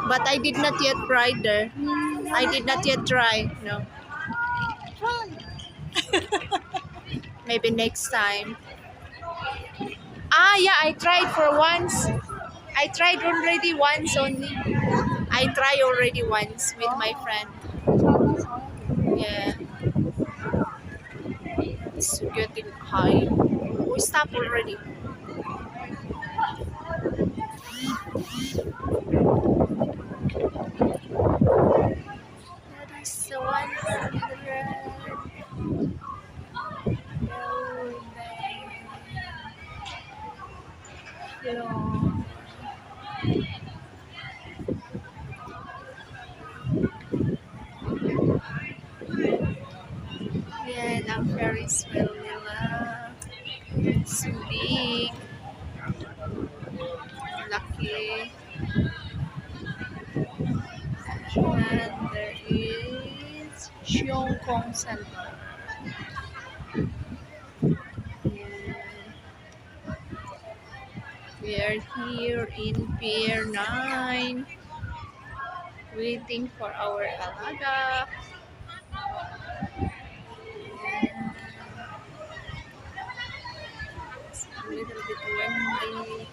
But I did not yet try there. I did not yet try. No. Maybe next time. Ah, yeah, I tried for once. I tried already once only. I tried already once with my friend. Yeah. It's getting high. We stopped already. That is the one. Yeah, ang Ferris wheel nila. So big. Lucky. And there is Cheong Kong Center. We are here in Pier 9, waiting for our alaga. It's a little bit windy.